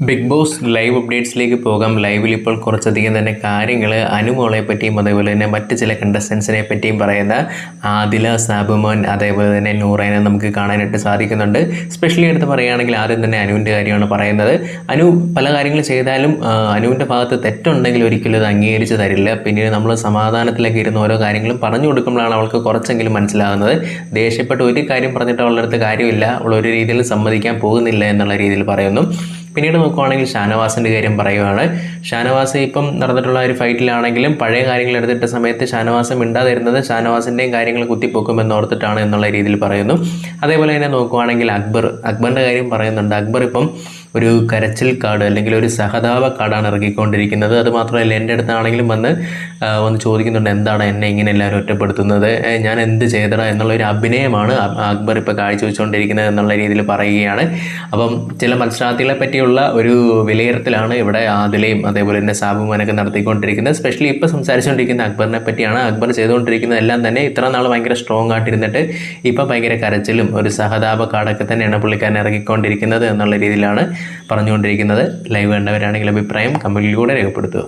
Big boss live അപ്ഡേറ്റ്സിലേക്ക് പോകാം. ലൈവിൽ ഇപ്പോൾ കുറച്ചധികം തന്നെ കാര്യങ്ങൾ അനുമോളെ പറ്റിയും അതേപോലെ തന്നെ മറ്റ് ചില കണ്ടസ്റ്റൻസിനെ പറ്റിയും പറയുന്ന ആദില, സാബുമോൻ, അതേപോലെ തന്നെ നൂറേനെ നമുക്ക് കാണാനായിട്ട് സാധിക്കുന്നുണ്ട്. സ്പെഷ്യലി എടുത്ത് പറയുകയാണെങ്കിൽ ആദ്യം തന്നെ അനുവിൻ്റെ കാര്യമാണ് പറയുന്നത്. അനു പല കാര്യങ്ങൾ ചെയ്താലും അനുവിൻ്റെ ഭാഗത്ത് തെറ്റുണ്ടെങ്കിൽ ഒരിക്കലും അത് അംഗീകരിച്ച് തരില്ല. പിന്നീട് നമ്മൾ സമാധാനത്തിലൊക്കെ ഇരുന്ന് ഓരോ കാര്യങ്ങളും പറഞ്ഞു കൊടുക്കുമ്പോഴാണ് അവൾക്ക് കുറച്ചെങ്കിലും മനസ്സിലാകുന്നത്. ദേഷ്യപ്പെട്ട് ഒരു കാര്യം പറഞ്ഞിട്ട് അവളുടെ അടുത്ത് കാര്യമില്ല, അവൾ ഒരു രീതിയിൽ സമ്മതിക്കാൻ പോകുന്നില്ല എന്നുള്ള രീതിയിൽ പറയുന്നു. പിന്നീട് നോക്കുവാണെങ്കിൽ ഷാനവാസിൻ്റെ കാര്യം പറയുവാണ്. ഷാനവാസ് ഇപ്പം നടന്നിട്ടുള്ള ഒരു ഫൈറ്റിലാണെങ്കിലും പഴയ കാര്യങ്ങൾ എടുത്തിട്ട സമയത്ത് ഷാനവാസ് മിണ്ടാതിരുന്നത് ഷാനവാസിൻ്റെയും കാര്യങ്ങൾ കുത്തിപ്പൊക്കുമെന്നോർത്തിട്ടാണ് എന്നുള്ള രീതിയിൽ പറയുന്നു. അതേപോലെ തന്നെ നോക്കുവാണെങ്കിൽ അക്ബറിൻ്റെ കാര്യം പറയുന്നുണ്ട്. അക്ബർ ഇപ്പം ഒരു കരച്ചിൽ കാർഡ് അല്ലെങ്കിൽ ഒരു സഹതാപ കാർഡാണ് ഇറക്കിക്കൊണ്ടിരിക്കുന്നത്. അതുമാത്രമല്ല, എൻ്റെ അടുത്താണെങ്കിലും വന്ന് ചോദിക്കുന്നുണ്ട്, എന്താണ് എന്നെ ഇങ്ങനെ എല്ലാവരും ഒറ്റപ്പെടുത്തുന്നത്, ഞാൻ എന്ത് ചെയ്തടാ എന്നുള്ളൊരു അഭിനയമാണ് അക്ബർ ഇപ്പോൾ കാഴ്ചവെച്ചുകൊണ്ടിരിക്കുന്നത് എന്നുള്ള രീതിയിൽ പറയുകയാണ്. അപ്പം ചില മത്സരാർത്ഥികളെ പറ്റിയുള്ള ഒരു വിലയിരുത്തലാണ് ഇവിടെ ആദിലയും അതേപോലെ തന്നെ സാബുമോനൊക്കെ നടത്തിക്കൊണ്ടിരിക്കുന്നത്. സ്പെഷ്യലി ഇപ്പോൾ സംസാരിച്ചുകൊണ്ടിരിക്കുന്ന അക്ബറിനെ പറ്റിയാണ്. അക്ബർ ചെയ്തുകൊണ്ടിരിക്കുന്നതെല്ലാം തന്നെ ഇത്ര നാൾ ഭയങ്കര സ്ട്രോങ് ആയിട്ടിരുന്നിട്ട് ഇപ്പോൾ ഭയങ്കര കരച്ചിലും ഒരു സഹതാപ കാർഡൊക്കെ തന്നെയാണ് പുള്ളിക്കാരൻ ഇറക്കിക്കൊണ്ടിരിക്കുന്നത് എന്നുള്ള രീതിയിലാണ് പറഞ്ഞുകൊണ്ടിരിക്കുന്നത്. ലൈവ് കണ്ടവരാണെങ്കിൽ അഭിപ്രായം കമൻറ്റിലൂടെ രേഖപ്പെടുത്തുക.